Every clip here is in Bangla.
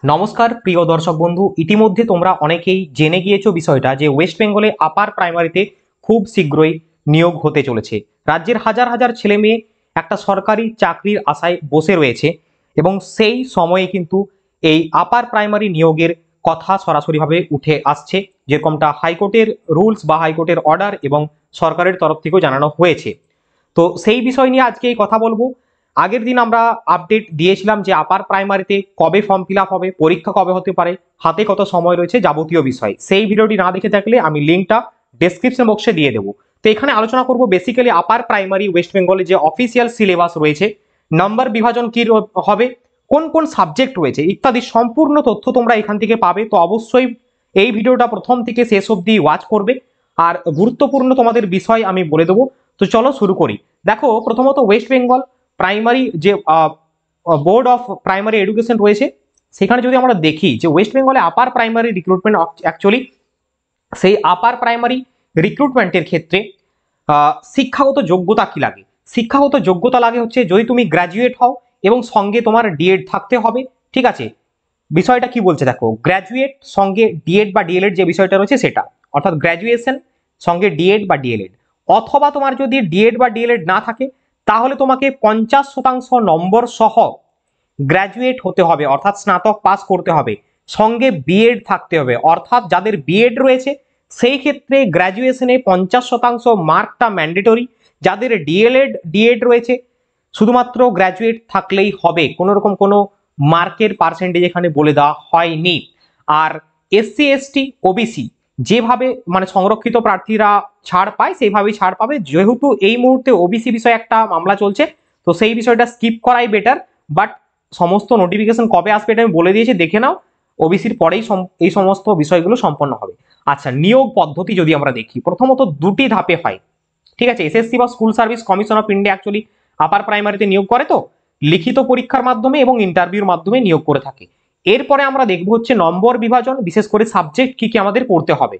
নমস্কার প্রিয় দর্শক বন্ধু, ইতিমধ্যে তোমরা অনেকেই জেনে গিয়েছো বিষয়টা যে ওয়েস্ট বেঙ্গলে আপার প্রাইমারিতে খুব শীঘ্রই নিয়োগ হতে চলেছে। রাজ্যের হাজার হাজার ছেলে মেয়ে একটা সরকারি চাকরির আশায় বসে রয়েছে এবং সেই সময়ে কিন্তু এই আপার প্রাইমারি নিয়োগের কথা সরাসরিভাবে উঠে আসছে, যেরকমটা হাইকোর্টের রুলস বা হাইকোর্টের অর্ডার এবং সরকারের তরফ থেকেও জানানো হয়েছে। তো সেই বিষয় নিয়ে আজকে এই কথা বলবো। আগের দিন আমরা আপডেট দিয়েছিলাম যে আপার প্রাইমারিতে কবে ফর্ম ফিল আপ হবে, পরীক্ষা কবে হতে পারে, হাতে কত সময় রয়েছে, যাবতীয় বিষয়। সেই ভিডিওটি না দেখে থাকলে আমি লিঙ্কটা ডেসক্রিপশন বক্সে দিয়ে দেবো। তো এখানে আলোচনা করব বেসিক্যালি আপার প্রাইমারি ওয়েস্ট বেঙ্গলে যে অফিসিয়াল সিলেবাস রয়েছে, নাম্বার বিভাজন কি হবে, কোন কোন সাবজেক্ট রয়েছে ইত্যাদি সম্পূর্ণ তথ্য তোমরা এখান থেকে পাবে। তো অবশ্যই এই ভিডিওটা প্রথম থেকে শেষ অবধি ওয়াচ করবে, আর গুরুত্বপূর্ণ তোমাদের বিষয় আমি বলে দেবো। তো চলো শুরু করি। দেখো, প্রথমত ওয়েস্ট বেঙ্গল প্রাইমারি যে বোর্ড অফ প্রাইমারি এডুকেশন রয়েছে, সেখানে যদি আমরা দেখি যে ওয়েস্ট বেঙ্গলে আপার প্রাইমারি রিক্রুটমেন্ট অ্যাকচুয়ালি সেই আপার প্রাইমারি রিক্রুটমেন্টের ক্ষেত্রে শিক্ষাগত যোগ্যতা কি লাগে। শিক্ষাগত যোগ্যতা লাগে হচ্ছে যদি তুমি গ্র্যাজুয়েট হও এবং সঙ্গে তোমার ডিএড থাকতে হবে। ঠিক আছে, বিষয়টা কি বলছে দেখো, গ্র্যাজুয়েট সঙ্গে ডিএড বা ডিএলএড যে বিষয়টা রয়েছে সেটা, অর্থাৎ গ্র্যাজুয়েশন সঙ্গে ডিএড বা ডিএলএড, অথবা তোমার যদি ডিএড বা ডিএলএড না থাকে তাহলে তোমাকে 50% নম্বর সহ গ্র্যাজুয়েট হতে হবে, অর্থাৎ স্নাতক পাস করতে হবে, সঙ্গে বিএড থাকতে হবে। অর্থাৎ যাদের বিএড রয়েছে সেই ক্ষেত্রে গ্র্যাজুয়েশনে 50% মার্কটা ম্যান্ডেটরি। যাদের ডিএড রয়েছে শুধুমাত্র গ্র্যাজুয়েট থাকলেই হবে, কোনো রকম কোনো মার্কের পার্সেন্টেজ এখানে বলে দেওয়া হয়নি। আর এসসি এসটি ওবিসি যেভাবে মানে সংরক্ষিত প্রার্থীরা ছাড় পায় সেইভাবেই ছাড় পাবে। যেহেতু এই মুহূর্তে ওবিসি বিষয়ে একটা মামলা চলছে, তো সেই বিষয়টা স্কিপ করাই বেটার। বাট সমস্ত নোটিফিকেশন কবে আসবে এটা আমি বলে দিয়েছি, দেখে নাও। ওবিসির পরেই এই সমস্ত বিষয়গুলো সম্পন্ন হবে। আচ্ছা, নিয়োগ পদ্ধতি যদি আমরা দেখি, প্রথমত দুটি ধাপে হয়। ঠিক আছে, এসএসসি বা school service commission of India actually upper প্রাইমারিতে নিয়োগ করে, তো লিখিত পরীক্ষার মাধ্যমে এবং ইন্টারভিউর মাধ্যমে নিয়োগ করে থাকে। এরপরে আমরা দেখবো হচ্ছে নম্বর বিভাজন, বিশেষ করে সাবজেক্ট কি কি আমাদের পড়তে হবে।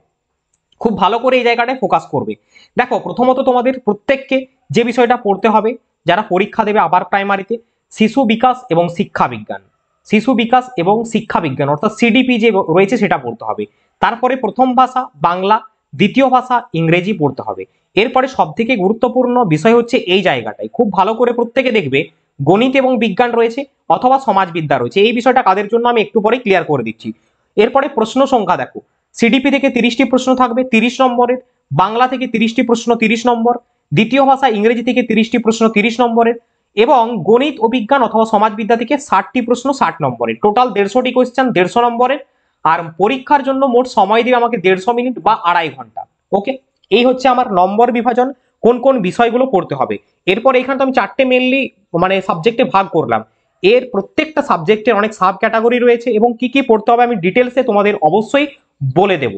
খুব ভালো করে এই জায়গাটায় ফোকাস করবে। দেখো, প্রথমত তোমাদের প্রত্যেককে যে বিষয়টা পড়তে হবে যারা পরীক্ষা দেবে আপার প্রাইমারিতে, শিশু বিকাশ এবং শিক্ষা বিজ্ঞান। শিশু বিকাশ এবং শিক্ষা বিজ্ঞান অর্থাৎ সিডিপি যে রয়েছে সেটা পড়তে হবে। তারপরে প্রথম ভাষা বাংলা, দ্বিতীয় ভাষা ইংরেজি পড়তে হবে। এরপরে সব থেকে গুরুত্বপূর্ণ বিষয় হচ্ছে এই জায়গাটায় খুব ভালো করে প্রত্যেকে দেখবে, গণিত এবং বিজ্ঞান রয়েছে অথবা সমাজবিদ্যা রয়েছে। এই বিষয়টা কাদের জন্য আমি একটু পরে ক্লিয়ার করে দিচ্ছি। এরপরে প্রশ্ন সংখ্যা দেখো, সিডিপি থেকে 30টি প্রশ্ন থাকবে 30 নম্বরের, বাংলা থেকে 30টি প্রশ্ন 30 নম্বর, দ্বিতীয় ভাষা ইংরেজি থেকে 30টি প্রশ্ন 30 নম্বরের, এবং গণিত ও বিজ্ঞান অথবা সমাজবিদ্যা থেকে 60টি প্রশ্ন 60 নম্বরের। টোটাল 150টি কোয়েশ্চেন 150 নম্বরের। আর পরীক্ষার জন্য মোট সময় দিবে আমাকে 150 মিনিট বা 2.5 ঘন্টা। ওকে, এই হচ্ছে আমার নম্বর বিভাজন, কোন কোন বিষয়গুলো পড়তে হবে। এরপর এখানে তো আমি 4টে মেনলি মানে সাবজেক্টে ভাগ করলাম। এর প্রত্যেকটা সাবজেক্টের অনেক সাব ক্যাটাগরি রয়েছে এবং কি কি পড়তে হবে আমি ডিটেলসে তোমাদের অবশ্যই বলে দেব।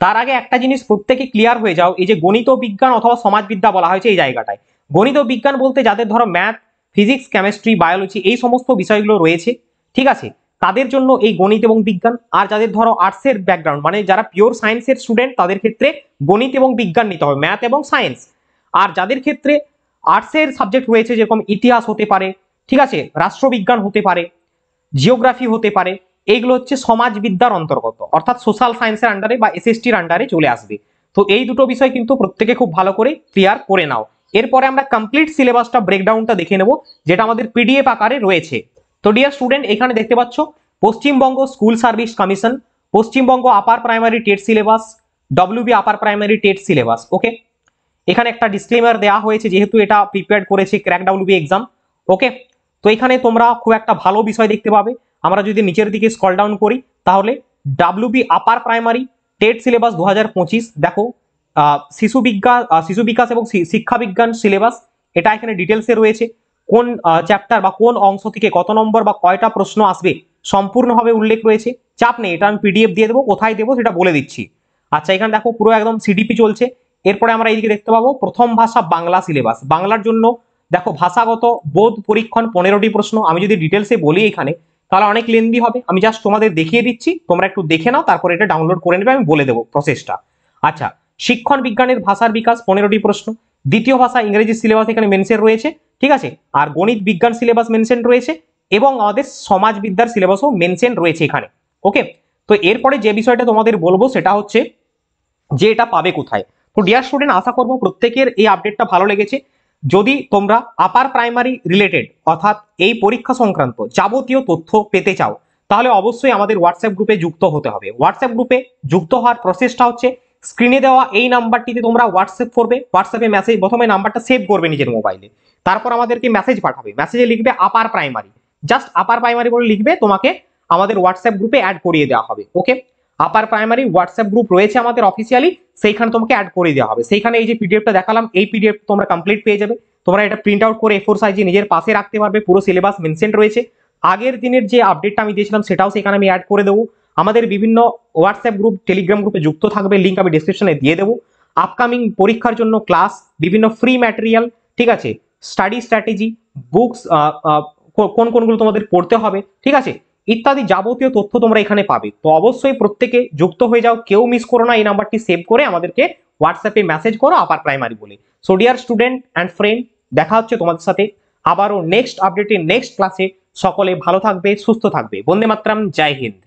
তার আগে একটা জিনিস প্রত্যেকে ক্লিয়ার হয়ে যাও, এই যে গণিত বিজ্ঞান অথবা সমাজবিদ্যা বলা হয়েছে এই জায়গাটায়, গণিত বিজ্ঞান বলতে যাদের ধরো ম্যাথ, ফিজিক্স, কেমিস্ট্রি, বায়োলজি এই সমস্ত বিষয়গুলো রয়েছে, ঠিক আছে, তাদের জন্য এই গণিত এবং বিজ্ঞান। আর যাদের ধরো আর্টসের ব্যাকগ্রাউন্ড মানে যারা পিওর সায়েন্সের স্টুডেন্ট তাদের ক্ষেত্রে গণিত এবং বিজ্ঞান নিতে হবে, ম্যাথ এবং সায়েন্স। আর যাদের ক্ষেত্রে আর্টসের সাবজেক্ট রয়েছে যেরকম ইতিহাস হতে পারে, ঠিক আছে, রাষ্ট্রবিজ্ঞান হতে পারে, জিওগ্রাফি হতে পারে, এইগুলো হচ্ছে সমাজবিদ্যার অন্তর্গত, অর্থাৎ সোশ্যাল সায়েন্সের আন্ডারে বা এসএসটির আন্ডারে চলে আসবে। তো এই দুটো বিষয় কিন্তু প্রত্যেকে খুব ভালো করে ক্লিয়ার করে নাও। এরপরে আমরা কমপ্লিট সিলেবাসটা ব্রেকডাউনটা দেখে নেব, যেটা আমাদের পিডিএফ আকারে রয়েছে। তো ডিয়ার স্টুডেন্ট, এখানে দেখতে পাচ্ছ Paschimbanga school service commission, Paschimbanga upper primary TET syllabus, WB upper primary TET syllabus. Okay, এখানে একটা ডিসক্লেমার দেওয়া হয়েছে যেহেতু এটা প্রিপেয়ার করেছে ক্র্যাক ডাব্লিউবি এক্সাম। ওকে, তো এখানে তোমরা খুব একটা ভালো বিষয় দেখতে পাবে। আমরা যদি নিচের দিকে স্ক্রল ডাউন করি তাহলে ডাব্লিউবি আপার প্রাইমারি টেট সিলেবাস 2025 দেখো, শিশু বিকাশ এবং শিক্ষা বিজ্ঞান সিলেবাস এটা এখানে ডিটেলসে রয়েছে। কোন চ্যাপ্টার বা কোন অংশ থেকে কত নম্বর বা কয়টা প্রশ্ন আসবে সম্পূর্ণভাবে উল্লেখ রয়েছে। চাপ নেই, এটা আমি পিডিএফ দিয়ে দেবো, কোথায় দেবো সেটা বলে দিচ্ছি। আচ্ছা, এখানে দেখো পুরো একদম সিডিপি চলছে। এরপরে আমরা এইদিকে দেখতে পাবো প্রথম ভাষা বাংলা সিলেবাস। বাংলার জন্য দেখো ভাষাগত বোধ পরীক্ষণ 15টি প্রশ্ন। আমি যদি ডিটেলসে বলি এখানে তাহলে অনেক লেন্দি হবে, আমি জাস্ট তোমাদের দেখিয়ে দিচ্ছি, তোমরা একটু দেখে নাও, তারপরে এটা ডাউনলোড করে নেবে, আমি বলে দেবো প্রসেসটা। আচ্ছা, শিক্ষণ বিজ্ঞানের ভাষার বিকাশ 15টি প্রশ্ন, দ্বিতীয় ভাষা ইংরেজি সিলেবাস এখানে মেনশন রয়েছে, ঠিক আছে। আর গণিত বিজ্ঞান সিলেবাস মেনশন রয়েছে, এবং আমাদের সমাজবিদ্যার সিলেবাসও মেনশন রয়েছে এখানে। ওকে, তো এরপরে যে বিষয়টা তোমাদের বলবো সেটা হচ্ছে যে এটা পাবে কোথায়। তো ডিয়ার স্টুডেন্ট, আশা করবো প্রত্যেকের এই আপডেটটা ভালো লেগেছে। যদি তোমরা আপার প্রাইমারি রিলেটেড অর্থাৎ এই পরীক্ষা সংক্রান্ত যাবতীয় তথ্য পেতে চাও, তাহলে অবশ্যই আমাদের হোয়াটসঅ্যাপ গ্রুপে যুক্ত হতে হবে। হোয়াটসঅ্যাপ গ্রুপে যুক্ত হওয়ার প্রসেসটা হচ্ছে স্ক্রিনে দেওয়া এই নাম্বারটিতে তোমরা হোয়াটসঅ্যাপ করবে। হোয়াটসঅ্যাপে মেসেজ, প্রথমে নাম্বারটা সেভ করবে নিজের মোবাইলে, তারপর আমাদেরকে মেসেজ পাঠাবে। মেসেজে লিখবে upper primary, just upper primary বলে লিখবে, তোমাকে আমাদের হোয়াটসঅ্যাপ গ্রুপে অ্যাড করিয়ে দেওয়া হবে। ওকে, আপার প্রাইমারি হোয়াটসঅ্যাপ গ্রুপ রয়েছে আমাদের অফিসিয়ালি, সেইখানে তোমাকে অ্যাড করে দেওয়া হবে। সেইখানে এই যে পিডিএফটা দেখালাম, এই পিডিএফ তোমরা কমপ্লিট পেয়ে যাবে। তোমরা এটা প্রিন্ট আউট করে A4 সাইজে নিজের পাশে রাখতে পারবে। পুরো সিলেবাস মেনশন রয়েছে। আগের দিনের যে আপডেটটা আমি দিয়েছিলাম সেটাও সেখানে আমি অ্যাড করে দেবো। আমাদের বিভিন্ন হোয়াটসঅ্যাপ গ্রুপ, টেলিগ্রাম গ্রুপে যুক্ত থাকবে, লিঙ্ক আমি ডিসক্রিপশনে দিয়ে দেবো। আপকামিং পরীক্ষার জন্য ক্লাস, বিভিন্ন ফ্রি ম্যাটেরিয়াল, ঠিক আছে, স্টাডি স্ট্র্যাটেজি, বুকস, কোন কোনগুলো তোমাদের পড়তে হবে, ঠিক আছে, ইত্যাদি যাবতীয় তথ্য তোমরা এখানে পাবে। তো অবশ্যই প্রত্যেকে যুক্ত হয়ে যাও, কেউ মিস করো না। এই নাম্বারটি সেভ করে আমাদেরকে হোয়াটসঅ্যাপে মেসেজ করো আপার প্রাইমারি বলে। So dear student and friend, দেখা হচ্ছে তোমাদের সাথে আবারও নেক্সট আপডেটে, নেক্সট ক্লাসে। সকলে ভালো থাকবে, সুস্থ থাকবে। বন্দে মাতরম, জয় হিন্দ।